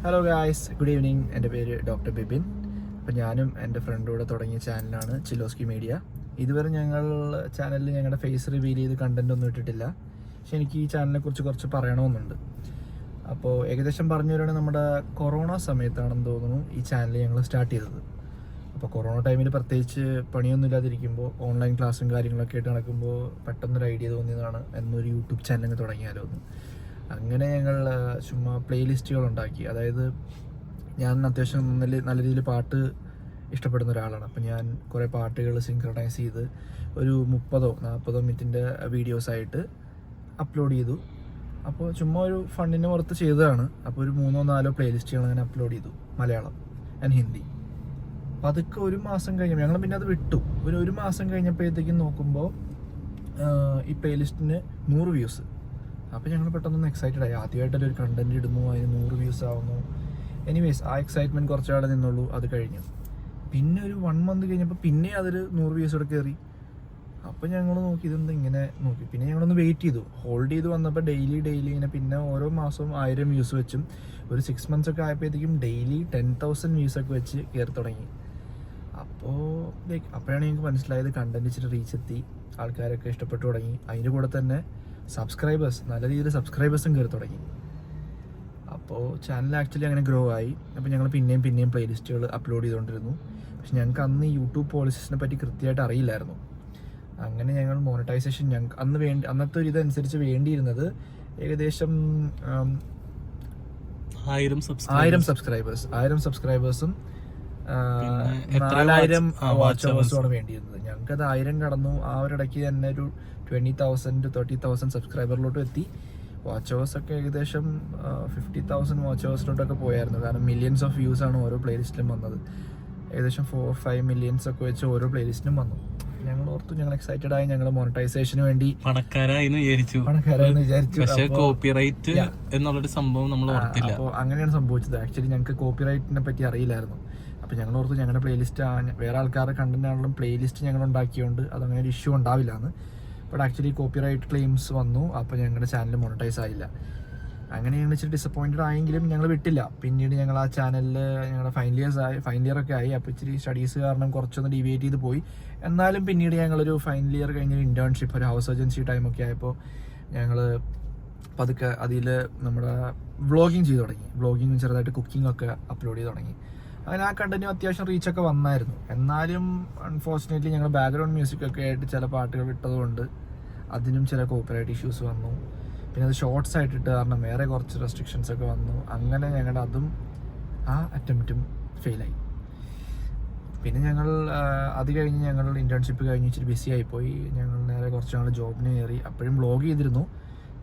Hello guys, good evening. എൻ്റെ പേര് doctor Bipin. അപ്പോൾ ഞാനും എൻ്റെ ഫ്രണ്ടൂടെ തുടങ്ങിയ ചാനലാണ് ചിലോസ്കി മീഡിയ. ഇതുവരെ ഞങ്ങൾ ചാനലിൽ ഞങ്ങളുടെ ഫേസ് റിവീൽ ചെയ്ത് കണ്ടന്റ് ഒന്നും ഇട്ടിട്ടില്ല. പക്ഷെ എനിക്ക് ഈ ചാനലിനെ കുറിച്ച് കുറച്ച് പറയണമെന്നുണ്ട്. അപ്പോൾ ഏകദേശം പറഞ്ഞു വരുവാണെങ്കിൽ നമ്മുടെ കൊറോണ സമയത്താണെന്ന് തോന്നുന്നു ഈ ചാനൽ ഞങ്ങൾ സ്റ്റാർട്ട് ചെയ്തത്. അപ്പോൾ കൊറോണ ടൈമിൽ പ്രത്യേകിച്ച് പണിയൊന്നും ഇല്ലാതിരിക്കുമ്പോൾ ഓൺലൈൻ ക്ലാസ്സും കാര്യങ്ങളൊക്കെ ആയിട്ട് നടക്കുമ്പോൾ പെട്ടെന്നൊരു ഐഡിയ തോന്നിയതാണ് എന്നൊരു യൂട്യൂബ് ചാനൽ തുടങ്ങിയാലോ എന്ന്. അങ്ങനെ ഞങ്ങൾ ചുമ്മാ പ്ലേലിസ്റ്റുകൾ ഉണ്ടാക്കി. അതായത് ഞാൻ അത്യാവശ്യം നല്ല രീതിയിൽ പാട്ട് ഇഷ്ടപ്പെടുന്ന ഒരാളാണ്. അപ്പം ഞാൻ കുറേ പാട്ടുകൾ സിങ്ക്രണൈസ് ചെയ്ത് ഒരു 30-40 മിനിറ്റിൻ്റെ വീഡിയോസായിട്ട് അപ്ലോഡ് ചെയ്തു. അപ്പോൾ ചുമ്മാ ഒരു ഫണ്ടിന് പുറത്ത് ചെയ്തതാണ്. അപ്പോൾ ഒരു 3-4 പ്ലേലിസ്റ്റുകൾ അങ്ങനെ അപ്ലോഡ് ചെയ്തു, മലയാളം ആൻഡ് ഹിന്ദി. അപ്പോൾ അതൊക്കെ ഒരു മാസം കഴിഞ്ഞപ്പോൾ ഞങ്ങൾ പിന്നെ അത് വിട്ടു. ഒരു മാസം കഴിഞ്ഞപ്പോഴത്തേക്കും നോക്കുമ്പോൾ ഈ പ്ലേലിസ്റ്റിന് 100 വ്യൂസ്. അപ്പോൾ ഞങ്ങൾ പെട്ടെന്നൊന്ന് എക്സൈറ്റഡ് ആയി. ആദ്യമായിട്ടൊരു ഒരു കണ്ടന്റ് ഇടുന്നു, അതിന് 100 വ്യൂസ് ആവുന്നു. എനിവേസ് ആ എക്സൈറ്റ്മെൻറ്റ് കുറച്ചാളെ നിന്നുള്ളൂ, അത് കഴിഞ്ഞു. പിന്നെ ഒരു 1 മന്ത് കഴിഞ്ഞപ്പോൾ പിന്നെ അതൊരു 100 വ്യൂസോടെ കയറി. അപ്പോൾ ഞങ്ങൾ നോക്കി ഇതെന്താ ഇങ്ങനെ നോക്കി. പിന്നെ ഞങ്ങളൊന്ന് വെയിറ്റ് ചെയ്തു, ഹോൾഡ് ചെയ്ത് വന്നപ്പോൾ ഡെയിലി ഇങ്ങനെ പിന്നെ ഓരോ മാസവും 1000 വ്യൂസ് വെച്ചും ഒരു 6 മന്ത്സ് ഒക്കെ ആയപ്പോഴത്തേക്കും ഡെയിലി 10,000 വ്യൂസൊക്കെ വെച്ച് കയറി തുടങ്ങി. അപ്പോഴാണ് ഞങ്ങൾക്ക് മനസ്സിലായത് കണ്ടന്റ് ഇച്ചിരി റീച്ച് എത്തി, ആൾക്കാരൊക്കെ ഇഷ്ടപ്പെട്ടു തുടങ്ങി. അതിൻ്റെ കൂടെ തന്നെ നല്ല രീതിയിൽ സബ്സ്ക്രൈബേഴ്സും കയറി തുടങ്ങി. അപ്പോൾ ചാനൽ ആക്ച്വലി അങ്ങനെ ഗ്രോ ആയി. അപ്പോൾ ഞങ്ങൾ പിന്നെയും പ്ലേലിസ്റ്റുകൾ അപ്ലോഡ് ചെയ്തുകൊണ്ടിരുന്നു. പക്ഷെ ഞങ്ങൾക്ക് അന്ന് യൂട്യൂബ് പോളിസീസിനെ പറ്റി കൃത്യമായിട്ട് അറിയില്ലായിരുന്നു. അങ്ങനെ ഞങ്ങൾ മോണിറ്റൈസേഷൻ ഞങ്ങൾക്ക് അന്നത്തെ ഒരു ഇതനുസരിച്ച് വേണ്ടിയിരുന്നത് ഏകദേശം 1000 സബ്സ്ക്രൈബേഴ്സും 4000 വാച്ച് അവേഴ്സുമാണ് വേണ്ടിയിരുന്നത്. ഞങ്ങൾക്കത് 1000 കടന്നു. ആ ഒരിടയ്ക്ക് തന്നെ ഒരു 20,000-30,000 സബ്സ്ക്രൈബറിലോട്ട് എത്തി. വാച്ച് അവേഴ്സ് ഒക്കെ ഏകദേശം 50,000 വാച്ച് അവേഴ്സിലോട്ടൊക്കെ പോയായിരുന്നു. കാരണം മില്യൺസ് ഓഫ് വ്യൂസ് ആണ് ഓരോ പ്ലേലിസ്റ്റിലും വന്നത്. ഏകദേശം 4-5 മില്യൺസ് ഒക്കെ വെച്ച് ഓരോ പ്ലേലിസ്റ്റിനും വന്നു. ഞങ്ങൾ ഓർത്തു, ഞങ്ങൾ എക്സൈറ്റഡ് ആയി. ഞങ്ങൾ മോണിറ്റൈസേഷന് വേണ്ടി പണക്കാരായെന്ന് വിചാരിച്ചു. പക്ഷേ കോപ്പിറൈറ്റ് എന്നുള്ളൊരു സംഭവം നമ്മൾ ഓർത്തില്ല. അപ്പോൾ അങ്ങനെയാണ് സംഭവിച്ചത്. ആക്ച്വലി ഞങ്ങൾക്ക് കോപ്പിറൈറ്റിനെ പറ്റി അറിയില്ലായിരുന്നു. അപ്പോൾ ഞങ്ങൾ ഓർത്തു ഞങ്ങളുടെ പ്ലേലിസ്റ്റ് വേറെ ആൾക്കാരുടെ കണ്ടന്റ് ആണെങ്കിലും പ്ലേലിസ്റ്റ് ഞങ്ങൾ ഉണ്ടാക്കിയതുകൊണ്ട് അതങ്ങനെ ഒരു ഇഷ്യൂ ഉണ്ടാവില്ല എന്ന്. ബട്ട് ആക്ച്വലി കോപ്പിറൈറ്റ് ക്ലെയിംസ് വന്നു. അപ്പോൾ ഞങ്ങളുടെ ചാനൽ മോണിറ്റൈസ് ആയില്ല. അങ്ങനെ ഞങ്ങൾ ഇച്ചിരി ഡിസപ്പോയിൻറ്റഡ് ആയെങ്കിലും ഞങ്ങൾ വിട്ടില്ല. പിന്നീട് ഞങ്ങൾ ആ ചാനലിൽ ഞങ്ങളുടെ ഫൈനൽ ഇയർ ഒക്കെ ആയി. അപ്പോൾ ഇച്ചിരി സ്റ്റഡീസ് കാരണം കുറച്ചൊന്ന് ഡീവിയേറ്റ് ചെയ്ത് പോയി. എന്നാലും പിന്നീട് ഞങ്ങളൊരു ഫൈനൽ ഇയർ കഴിഞ്ഞൊരു ഇന്റേൺഷിപ്പ്, ഒരു ഹൗസ് ഏജൻസി ടൈമൊക്കെ ആയപ്പോൾ ഞങ്ങൾ പതുക്കെ അതിൽ നമ്മുടെ വ്ളോഗിങ് ചെയ്ത് തുടങ്ങി. വ്ളോഗിങ് ചെറുതായിട്ട് കുക്കിംഗ് ഒക്കെ അപ്ലോഡ് ചെയ്ത് തുടങ്ങി. അങ്ങനെ ആ കണ്ടന്റിന് അത്യാവശ്യം റീച്ചൊക്കെ വന്നായിരുന്നു. എന്നാലും അൺഫോർച്ചുനേറ്റ്ലി ഞങ്ങൾ ബാക്ക്ഗ്രൗണ്ട് മ്യൂസിക് ഒക്കെ ആയിട്ട് ചില പാട്ടുകൾ ഇട്ടതുകൊണ്ട് അതിനും ചില കോപ്പിറൈറ്റ് ഇഷ്യൂസ് വന്നു. പിന്നെ അത് ഷോർട്സ് ആയിട്ടിട്ട് കാരണം വേറെ കുറച്ച് റെസ്ട്രിക്ഷൻസ് ഒക്കെ വന്നു. അങ്ങനെ ഞങ്ങളുടെ അതും ആ അറ്റംപ്റ്റും ഫെയിലായി. പിന്നെ ഞങ്ങൾ അത് കഴിഞ്ഞ് ഞങ്ങൾ ഇന്റേൺഷിപ്പ് കഴിഞ്ഞ് ഇച്ചിരി ബിസി ആയിപ്പോയി. ഞങ്ങൾ നേരെ കുറച്ച് നാൾ ജോബിന് കയറി. അപ്പോഴും വ്ളോഗ് ചെയ്തിരുന്നു,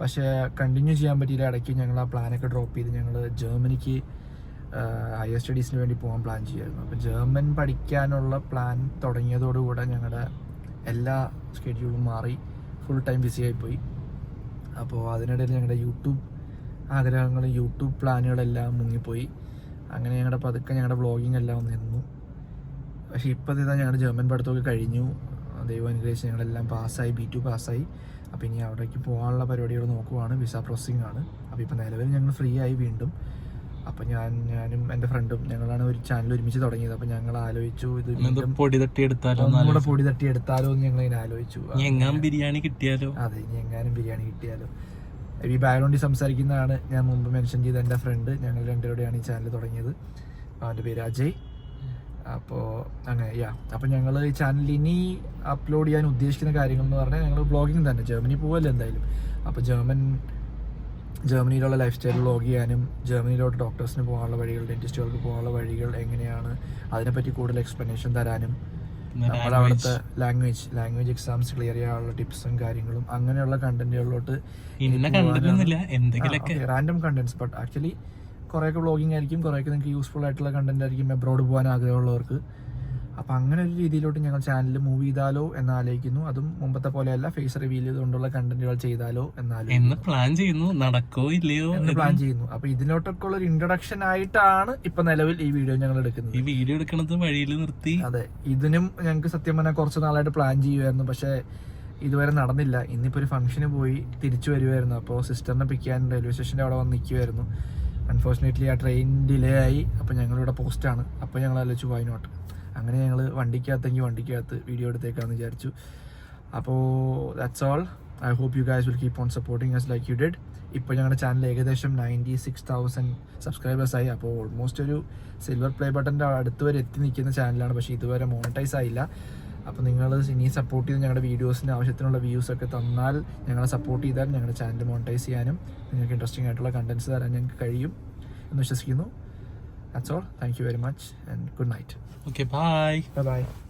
പക്ഷേ കണ്ടിന്യൂ ചെയ്യാൻ പറ്റിയില്ല. ഇടയ്ക്ക് ഞങ്ങൾ ആ പ്ലാനൊക്കെ ഡ്രോപ്പ് ചെയ്ത് ഞങ്ങൾ ജർമ്മനിക്ക് ഹയർ സ്റ്റഡീസിന് വേണ്ടി പോകാൻ പ്ലാൻ ചെയ്യുമായിരുന്നു. അപ്പോൾ ജർമ്മൻ പഠിക്കാനുള്ള പ്ലാൻ തുടങ്ങിയതോടുകൂടെ ഞങ്ങളുടെ എല്ലാ സ്കെഡ്യൂളും മാറി, ഫുൾ ടൈം ബിസി ആയിപ്പോയി. അപ്പോൾ അതിനിടയിൽ ഞങ്ങളുടെ യൂട്യൂബ് ആഗ്രഹങ്ങളും യൂട്യൂബ് പ്ലാനുകളെല്ലാം മുങ്ങിപ്പോയി. അങ്ങനെ ഞങ്ങളുടെ വ്ളോഗിങ് എല്ലാം നിന്നു. പക്ഷേ ഇപ്പോൾ ഇതാ ഞങ്ങളുടെ ജർമ്മൻ പഠിത്തമൊക്കെ കഴിഞ്ഞു. ദൈവം അനുഗ്രഹിച്ച് ഞങ്ങളെല്ലാം പാസ്സായി, B2 പാസ്സായി. അപ്പോൾ ഇനി അവിടേക്ക് പോകാനുള്ള പരിപാടികൾ നോക്കുവാണ്. വിസ പ്രോസസ്സിംഗ് ആണ്. അപ്പോൾ ഇപ്പോൾ നിലവിൽ ഞങ്ങൾ ഫ്രീ ആയി വീണ്ടും. അപ്പോൾ ഞാനും എൻ്റെ ഫ്രണ്ടും ഞങ്ങളാണ് ഒരു ചാനൽ ഒരുമിച്ച് തുടങ്ങിയത്. അപ്പോൾ ഞങ്ങൾ ആലോചിച്ചു ഇത് പൊടി തട്ടിയെടുത്താലോ എന്ന് ഞങ്ങളിങ്ങനെ ആലോചിച്ചു. ബിരിയാണി കിട്ടിയാലോ? അതെ, ഇനി എങ്ങാനും ബിരിയാണി കിട്ടിയാലോ. ഈ ബാക്ക്ഗ്രൗണ്ടിൽ സംസാരിക്കുന്നതാണ് ഞാൻ മുമ്പ് മെൻഷൻ ചെയ്ത എൻ്റെ ഫ്രണ്ട്. ഞങ്ങൾ രണ്ടുപേരുടെയാണ് ഈ ചാനൽ തുടങ്ങിയത്. അവൻ്റെ പേര് അജയ്. അപ്പോൾ അങ്ങനെ അപ്പോൾ ഞങ്ങൾ ഈ ചാനലിൽ ഇനി അപ്ലോഡ് ചെയ്യാൻ ഉദ്ദേശിക്കുന്ന കാര്യങ്ങൾ എന്ന് പറഞ്ഞാൽ ഞങ്ങൾ വ്ളോഗിങ് തന്നെ. ജർമ്മനി പോവല്ലോ എന്തായാലും. അപ്പോൾ ജർമ്മനിയിലുള്ള ലൈഫ് സ്റ്റൈൽ വ്ളോഗ് ചെയ്യാനും ജർമ്മനിയിലോട്ട് ഡോക്ടേഴ്സിന് പോകാനുള്ള വഴികൾ, ഡെന്റിസ്റ്റുകൾക്ക് പോകാനുള്ള വഴികൾ എങ്ങനെയാണ് അതിനെപ്പറ്റി കൂടുതൽ എക്സ്പ്ലനേഷൻ തരാനും, നമ്മുടെ അവിടുത്തെ ലാംഗ്വേജ് എക്സാംസ് ക്ലിയർ ചെയ്യാനുള്ള ടിപ്സും കാര്യങ്ങളും അങ്ങനെയുള്ള കണ്ടന്റുകളിലോട്ട് റാൻഡം കണ്ടന്റ്സ്. ബട്ട് ആക്ച്വലി കുറേയൊക്കെ വ്ളോഗിങ് ആയിരിക്കും, കുറേയൊക്കെ നിങ്ങൾക്ക് യൂസ്ഫുൾ ആയിട്ടുള്ള കണ്ടന്റ് ആയിരിക്കും എബ്രോഡ് പോകാൻ ആഗ്രഹമുള്ളവർക്ക്. അപ്പം അങ്ങനെ ഒരു രീതിയിലോട്ട് ഞങ്ങൾ ചാനൽ മൂവ് ചെയ്താലോ എന്നാലോചിക്കുന്നു. അതും മുമ്പത്തെ പോലെയല്ല, ഫേസ് റിവീൽ ചെയ്തുകൊണ്ടുള്ള കണ്ടന്റുകൾ ചെയ്താലോ എന്ന് പ്ലാൻ ചെയ്യുന്നു. നടക്കോ ഇല്ലയോ എന്ന് പ്ലാൻ ചെയ്യുന്നു. അപ്പൊ ഇതിലോട്ടൊക്കെ ഉള്ള ഒരു ഇൻട്രൊഡക്ഷൻ ആയിട്ടാണ് ഇപ്പൊ നിലവിൽ ഈ വീഡിയോ ഞങ്ങൾ എടുക്കുന്നത്. ഈ വീഡിയോ എടുക്കുന്നത് വഴിയിൽ നിർത്തി. അതെ, ഇതിനും ഞങ്ങൾക്ക് സത്യം പറഞ്ഞാൽ കുറച്ച് നാളായിട്ട് പ്ലാൻ ചെയ്യുമായിരുന്നു, പക്ഷെ ഇതുവരെ നടന്നില്ല. ഇന്നിപ്പോ ഒരു ഫംഗ്ഷന് പോയി തിരിച്ചു വരുമായിരുന്നു. അപ്പോൾ സിസ്റ്ററിനെ പിക്ക് ചെയ്യാൻ റെയിൽവേ സ്റ്റേഷൻ്റെ അവിടെ വന്ന് നിൽക്കുമായിരുന്നു. അൺഫോർച്ചുനേറ്റ്ലി ആ ട്രെയിൻ ഡിലേ ആയി. അപ്പോൾ ഞങ്ങളിവിടെ പോസ്റ്റാണ്. അപ്പോൾ ഞങ്ങൾ ആലോചിച്ചു വൈ നോട്ട്, അങ്ങനെ ഞങ്ങൾ വണ്ടിക്കകത്ത് വീഡിയോ എടുത്തേക്കാന്ന് വിചാരിച്ചു. അപ്പോൾ that's all. I hope you guys will keep on supporting as like you did. ഇപ്പോൾ ഞങ്ങളുടെ ചാനൽ ഏകദേശം 96,000 സബ്സ്ക്രൈബേഴ്സായി. അപ്പോൾ ഓൾമോസ്റ്റ് ഒരു സിൽവർ പ്ലേ ബട്ടൻ്റെ അടുത്ത് വരെ എത്തി നിൽക്കുന്ന ചാനലാണ്. പക്ഷേ ഇതുവരെ മോണിറ്റൈസ് ആയില്ല. അപ്പോൾ നിങ്ങൾ ഇനി സപ്പോർട്ട് ചെയ്ത് ഞങ്ങളുടെ വീഡിയോസിന് ആവശ്യത്തിനുള്ള വ്യൂസൊക്കെ തന്നാൽ, ഞങ്ങളെ സപ്പോർട്ട് ചെയ്താൽ ഞങ്ങളുടെ ചാനൽ മോണിറ്റൈസ് ചെയ്യാനും നിങ്ങൾക്ക് ഇൻട്രസ്റ്റിംഗ് ആയിട്ടുള്ള കണ്ടൻറ്റ്സ് തരാൻ ഞങ്ങൾക്ക് കഴിയും എന്ന് വിശ്വസിക്കുന്നു. That's all. Thank you very much and good night. Okay, bye. Bye bye.